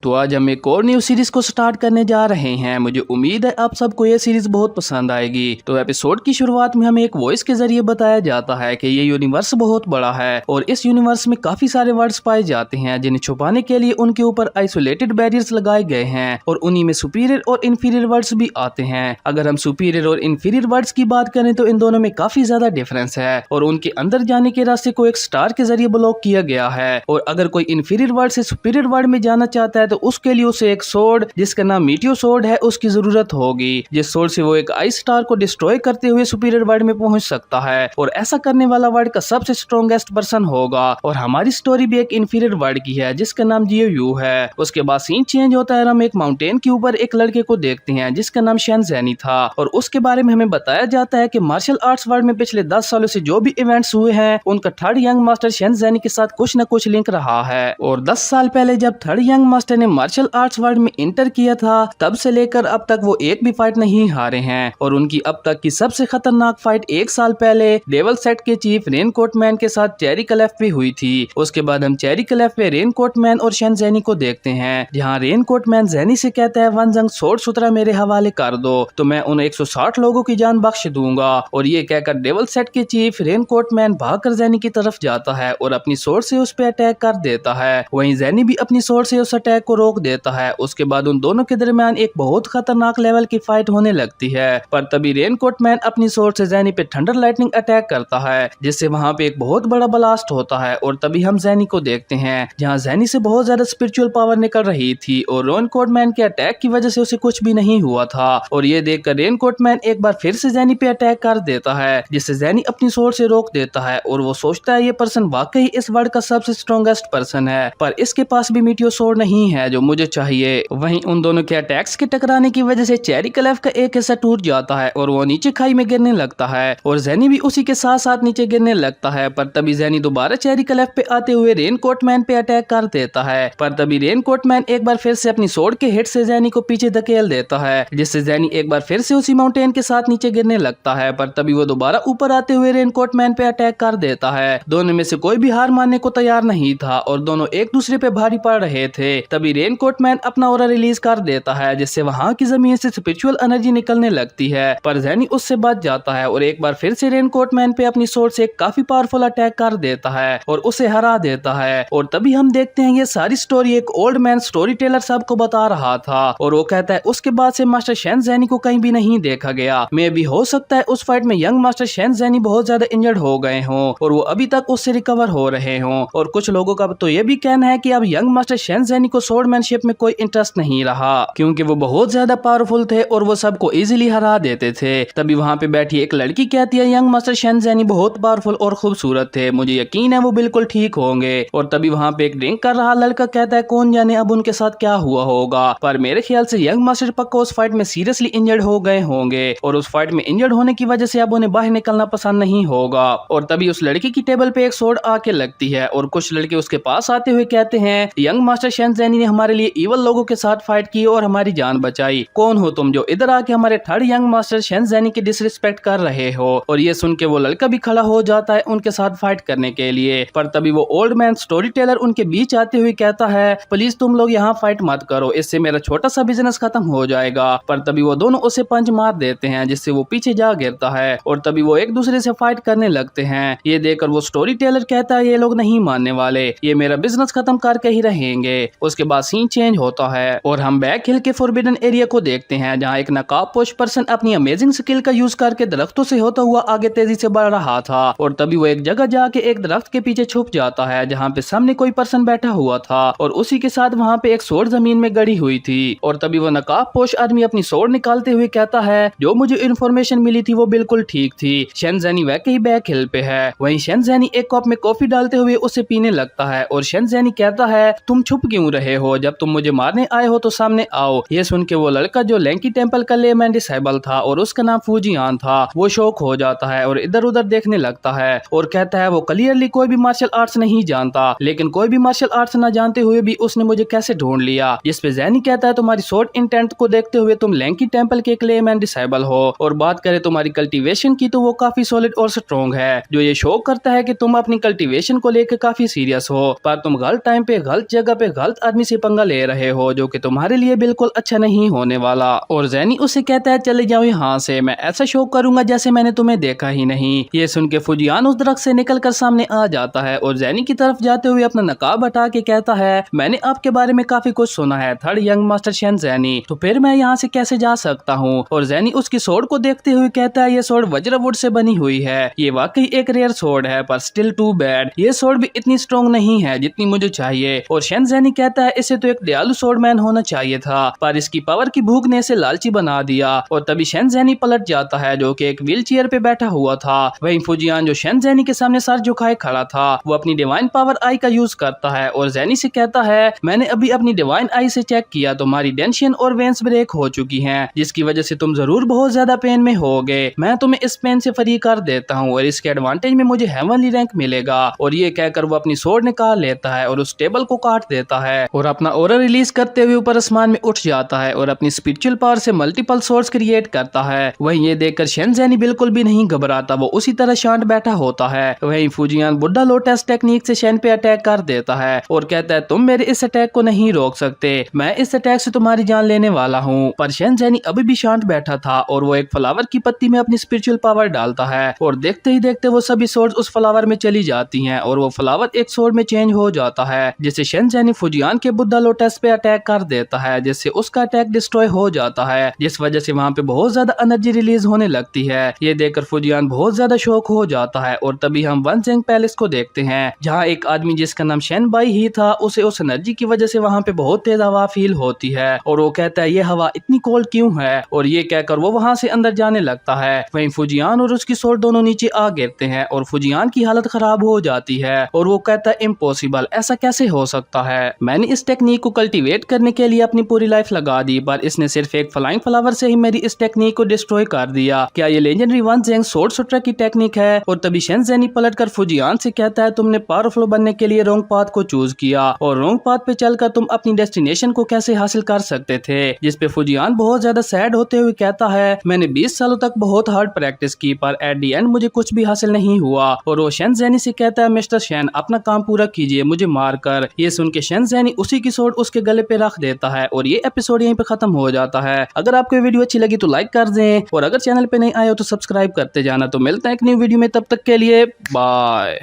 तो आज हम एक और न्यू सीरीज को स्टार्ट करने जा रहे हैं। मुझे उम्मीद है आप सबको ये सीरीज बहुत पसंद आएगी। तो एपिसोड की शुरुआत में हमें एक वॉइस के जरिए बताया जाता है कि ये यूनिवर्स बहुत बड़ा है और इस यूनिवर्स में काफी सारे वर्ड्स पाए जाते हैं जिन्हें छुपाने के लिए उनके ऊपर आइसोलेटेड बैरियर्स लगाए गए हैं और उन्हीं में सुपीरियर और इन्फीरियर वर्ड्स भी आते हैं। अगर हम सुपीरियर और इन्फीरियर वर्ड्स की बात करें तो इन दोनों में काफी ज्यादा डिफरेंस है और उनके अंदर जाने के रास्ते को एक स्टार के जरिए ब्लॉक किया गया है। और अगर कोई इन्फीरियर वर्ड से सुपीरियर वर्ड में जाना चाहता है तो उसके लिए उसे एक सोर्ड जिसका नाम मीटियो सोर्ड है उसकी जरूरत होगी, जिस सोर्ड से वो एक आइस स्टार को डिस्ट्रॉय करते हुए सुपीरियर वर्ल्ड में पहुंच सकता है और ऐसा करने वाला वर्ल्ड का सबसे स्ट्रॉन्गेस्ट पर्सन होगा। और हमारी स्टोरी भी एक इन्फीरियर वर्ल्ड की है जिसका नाम जियो यू है। उसके बाद सीन चेंज होता है और हम एक माउंटेन के ऊपर एक लड़के को देखते हैं जिसका नाम शेन ज़ेनी था और उसके बारे में हमें बताया जाता है कि मार्शल आर्ट्स वर्ल्ड में पिछले 10 सालों से जो भी इवेंट्स हुए हैं उनका थर्ड यंग मास्टर शेन ज़ेनी के साथ कुछ न कुछ लिंक रहा है। और 10 साल पहले जब थर्ड यंग मास्टर ने मार्शल आर्ट्स वर्ल्ड में इंटर किया था तब से लेकर अब तक वो एक भी फाइट नहीं हारे हैं और उनकी अब तक की सबसे खतरनाक फाइट 1 साल पहले डेवल सेट के चीफ रेनकोट मैन के साथ चेरी क्लेफ पे हुई थी। उसके बाद हम चेरी क्लेफ पे रेनकोट मैन और शेन ज़ेनी को देखते हैं जहां रेनकोट मैन ज़ेनी से कहता है वन जंग सोर्ड सुतरा मेरे हवाले कर दो तो मैं उन 160 लोगों की जान बख्श दूंगा। और ये कहकर डेवल सेट के चीफ रेनकोट मैन भागकर ज़ेनी की तरफ जाता है और अपनी सोर्ड से उस पर अटैक कर देता है। वहीं ज़ेनी भी अपनी सोर्ड से उस अटैक को रोक देता है। उसके बाद उन दोनों के दरमियान एक बहुत खतरनाक लेवल की फाइट होने लगती है पर तभी रेनकोट मैन अपनी सोर्ड से ज़ेनी पे थंडर लाइटनिंग अटैक करता है जिससे वहां पे एक बहुत बड़ा ब्लास्ट होता है। और तभी हम ज़ेनी को देखते हैं जहां ज़ेनी से बहुत ज्यादा स्पिरिचुअल पावर निकल रही थी और रेनकोट मैन के अटैक की वजह से उसे कुछ भी नहीं हुआ था। और ये देखकर रेनकोट मैन एक बार फिर से ज़ेनी पे अटैक कर देता है जिससे ज़ेनी अपनी सोर्ड से रोक देता है और वो सोचता है ये पर्सन वाकई इस वर्ल्ड का सबसे स्ट्रॉन्गेस्ट पर्सन है पर इसके पास भी मीटियो सोर्ड नहीं है जो मुझे चाहिए। वहीं उन दोनों के अटैक्स के टकराने की वजह से चेरी क्लेफ का एक हिस्सा टूट जाता है और वो नीचे खाई में गिरने लगता है और ज़ेनी भी उसी के साथ साथ नीचे गिरने लगता है। पर तभी ज़ेनी दोबारा चेरी क्लेफ पे आते हुए रेनकोट मैन पे अटैक कर देता है पर तभी रेनकोट मैन एक बार फिर से अपनी सोर्ड के हिट से ज़ेनी को पीछे धकेल देता है जिससे ज़ेनी एक बार फिर से उसी माउंटेन के साथ नीचे गिरने लगता है। पर तभी वो दोबारा ऊपर आते हुए रेनकोट मैन पे अटैक कर देता है। दोनों में से कोई भी हार मानने को तैयार नहीं था और दोनों एक दूसरे पे भारी पड़ रहे थे। तभी रेनकोट मैन अपना ऑरा रिलीज कर देता है जिससे वहां की जमीन से स्पिरिचुअल एनर्जी निकलने लगती है पर ज़ेनी उससे बच जाता है और एक बार फिर से रेनकोट मैन पे अपनी सोर्ड से काफी पावरफुल अटैक कर देता है और उसे हरा देता है। और तभी हम देखते हैं ये सारी स्टोरी एक ओल्ड मैन स्टोरी टेलर साहब को बता रहा था और वो कहता है उसके बाद से मास्टर शेन ज़ेनी को कहीं भी नहीं देखा गया। मे भी हो सकता है उस फाइट में यंग मास्टर शेन ज़ेनी बहुत ज्यादा इंजर्ड हो गए हों और वो अभी तक उससे रिकवर हो रहे हों। और कुछ लोगों का तो ये भी कहना है कि अब यंग मास्टर शेन ज़ेनी को स्वॉर्डमैनशिप में कोई इंटरेस्ट नहीं रहा क्योंकि वो बहुत ज्यादा पावरफुल थे और वो सबको इजीली हरा देते थे। तभी वहां पे बैठी एक लड़की कहती है यंग मास्टर शेन ज़ेनी बहुत पावरफुल और खूबसूरत थे, मुझे यकीन है वो बिल्कुल ठीक होंगे। और तभी वहां पे एक ड्रिंक कर रहा लड़का कहता है कौन जाने अब उनके साथ क्या हुआ होगा पर मेरे ख्याल से यंग मास्टर पक्का उस फाइट में सीरियसली इंजर्ड हो गए होंगे और उस फाइट में इंजर्ड होने की वजह से अब उन्हें बाहर निकलना पसंद नहीं होगा। और तभी उस लड़की की टेबल पे एक सोर्ड आके लगती है और कुछ लड़के उसके पास आते हुए कहते हैं यंग मास्टर शेन ज़ेनी ने हमारे लिए इवल लोगों के साथ फाइट की और हमारी जान बचाई, कौन हो तुम जो इधर आके हमारे थर्ड यंग मास्टर शेन ज़ेनी की डिसरिस्पेक्ट कर रहे हो। और ये सुन के वो लड़का भी खड़ा हो जाता है उनके साथ फाइट करने के लिए पर तभी वो ओल्ड मैन स्टोरी टेलर उनके बीच आते हुए कहता है प्लीज तुम लोग यहाँ फाइट मत करो, इससे मेरा छोटा सा बिजनेस खत्म हो जाएगा। पर तभी वो दोनों उसे पंच मार देते हैं जिससे वो पीछे जा गिरता है और तभी वो एक दूसरे से फाइट करने लगते हैं। ये देखकर वो स्टोरी टेलर कहता है ये लोग नहीं मानने वाले, ये मेरा बिजनेस खत्म करके ही रहेंगे। उसके बाद सीन चेंज होता है और हम बैक हिल के फॉरबिडन एरिया को देखते हैं जहाँ एक नकाबपोश पर्सन अपनी अमेजिंग स्किल का यूज करके दरख्तों से होता हुआ आगे तेजी से बढ़ रहा था। और तभी वो एक जगह जाके एक दरख्त के पीछे छुप जाता है जहाँ पे सामने कोई पर्सन बैठा हुआ था और उसी के साथ वहाँ पे एक सोर्ड जमीन में गड़ी हुई थी। और तभी वो नकाबपोश आदमी अपनी सोर्ड निकालते हुए कहता है जो मुझे इन्फॉर्मेशन मिली थी वो बिल्कुल ठीक थी, शेन ज़ेनी वैसे ही बैक हिल पे है। वहीं शेन ज़ेनी एक कप में कॉफी डालते हुए उसे पीने लगता है और शेन ज़ेनी कहता है तुम छुप क्यों रहे हो, जब तुम मुझे मारने आए हो तो सामने आओ। ये सुन के वो लड़का जो लैंकी टेम्पल का लेमैन डिसेबल था और उसका नाम फूजियान था वो शौक हो जाता है और इधर उधर देखने लगता है और कहता है वो क्लियरली कोई भी मार्शल आर्ट्स नहीं जानता लेकिन कोई भी मार्शल आर्ट्स न जानते हुए भी उसने मुझे कैसे ढूंढ लिया। जिस पे ज़ेनी कहता है तुम्हारी शॉर्ट इंटेंट को देखते हुए तुम लैंकी टेम्पल के क्लेमैन डिसेबल हो और बात करें तुम्हारी कल्टीवेशन की तो वो काफी सॉलिड और स्ट्रॉन्ग है, जो ये शो करता है कि तुम अपनी कल्टीवेशन को लेकर काफी सीरियस हो पर तुम गलत टाइम पे गलत जगह पे गलत आदमी से पंगा ले रहे हो जो कि तुम्हारे लिए बिल्कुल अच्छा नहीं होने वाला। और जैनी उससे कहता है चले जाओ यहाँ से, मैं ऐसा शो करूंगा जैसे मैंने तुम्हें देखा ही नहीं। ये सुन के फुजियान उस दरख्त से निकलकर सामने आ जाता है और जैनी की तरफ जाते हुए अपना नकाब हटा के कहता है मैंने आपके बारे में काफी कुछ सुना है, थर्ड यंग मास्टर शेन जैनी, तो फिर मैं यहाँ से कैसे जा सकता हूँ। और जैनी उसकी सोड को देखते हुए कहता है ये सोड वज्रवुड से बनी हुई है, ये वाकई एक रेयर सोड है, पर स्टिल टू बैड, ये सोड भी इतनी स्ट्रॉन्ग नहीं है जितनी मुझे चाहिए। और शेन जैनी कहता है इसे तो एक दयालु सोडमैन होना चाहिए था, पर इसकी पावर की भूख ने इसे लालची बना दिया। और तभी शेन जैनी पलट जाता है जो कि एक व्हील चेयर पे बैठा हुआ था। वहीं फुजियान जो शेन जैनी के सामने सर झुकाए खड़ा था वो अपनी डिवाइन पावर आई का यूज करता है और जैनी से कहता है मैंने अभी अपनी डिवाइन आई से चेक किया, तुम्हारी डेंशियन और वेंस ब्रेक हो चुकी हैं, जिसकी वजह से तुम जरूर बहुत ज्यादा पेन में होगे। मैं तुम्हें इस पेन से फ्री कर देता हूँ और इसके एडवांटेज में मुझे हेवनली रैंक मिलेगा। और ये कहकर वो अपनी सोर्ड निकाल लेता है और उस टेबल को काट देता है और अपना ऑरा रिलीज करते हुए ऊपर आसमान में उठ जाता है और अपनी स्पिरिचुअल पावर से मल्टीपल सोर्स क्रिएट करता है। वहीं ये देखकर शेन जैनी बिल्कुल भी नहीं घबराता, वो उसी तरह शांत बैठा होता है। वहीं फुजियान बुड्ढा लोटस टेक्निक से शेन पे अटैक कर देता है और कहता है तुम मेरे इस अटैक को नहीं रोक सकते, मैं इस अटैक से तुम्हारी जान लेने वाला हूँ। पर शेन जैनी अभी भी शांत बैठा था और वो एक फ्लावर की पत्ती में अपनी स्पिरिचुअल पावर डालता है और देखते ही देखते वो सभी सोर्ड्स उस फ्लावर में चली जाती हैं और वो फ्लावर एक सोर्ड में चेंज हो जाता है, जिससे शेन जैनी फुजियान के बुड्ढा लोटस पे अटैक कर देता है, जिससे उसका अटैक डिस्ट्रॉय हो जाता है, जिस वजह से वहाँ पे बहुत ज्यादा एनर्जी रिलीज होने लगती है। ये देखकर फुजियान बहुत ज्यादा शॉक हो जाता है और तभी हम वन जेंग पैलेस को देखते हैं जहाँ एक आदमी जिसका नाम शेन बाई ही था उसे उस एनर्जी की वजह से वहाँ पे बहुत तेज हवा फील होती है और वो कहता है ये हवा इतनी कोल्ड क्यों है, और ये कहकर वो वहाँ से अंदर जाने लगता है। वहीं फुजियान और उसकी सोर्ड दोनों नीचे आ गिरते हैं और फुजियान की हालत खराब हो जाती है और वो कहता है इम्पॉसिबल, ऐसा कैसे हो सकता है, मैंने इस टेक्निक को कल्टीवेट करने के लिए अपनी पूरी लाइफ लगा दी, पर इसने सिर्फ एक फ्लाइंग फ्लावर से ही मेरी इस टेक्निक को डिस्ट्रॉय कर दिया, क्या ये लेजेंडरी वन जेंग सोर्ड शूटर की टेक्निक है। और तभी शेन जैनी पलटकर फुजियान से कहता है तुमने पावरफुल बनने के लिए रॉन्ग पाथ को चूज किया और रॉन्ग पाथ पे चलकर तुम अपनी डेस्टिनेशन को कैसे हासिल कर सकते थे। जिस पे फुजियान बहुत ज्यादा सैड होते हुए कहता है मैंने 20 सालों तक बहुत हार्ड प्रैक्टिस की, पर एट दी एंड मुझे कुछ भी हासिल नहीं हुआ। और वो शेन जैनी से कहता है मिस्टर शेन अपना काम पूरा कीजिए मुझे मार कर। ये सुन के शेन जैनी उसी की सोर्ड उसके गले पे रख देता है और ये एपिसोड यहीं पे खत्म हो जाता है। अगर आपको ये वीडियो अच्छी लगी तो लाइक कर दें और अगर चैनल पे नहीं आए हो तो सब्सक्राइब करते जाना। तो मिलते हैं एक न्यू वीडियो में, तब तक के लिए बाय।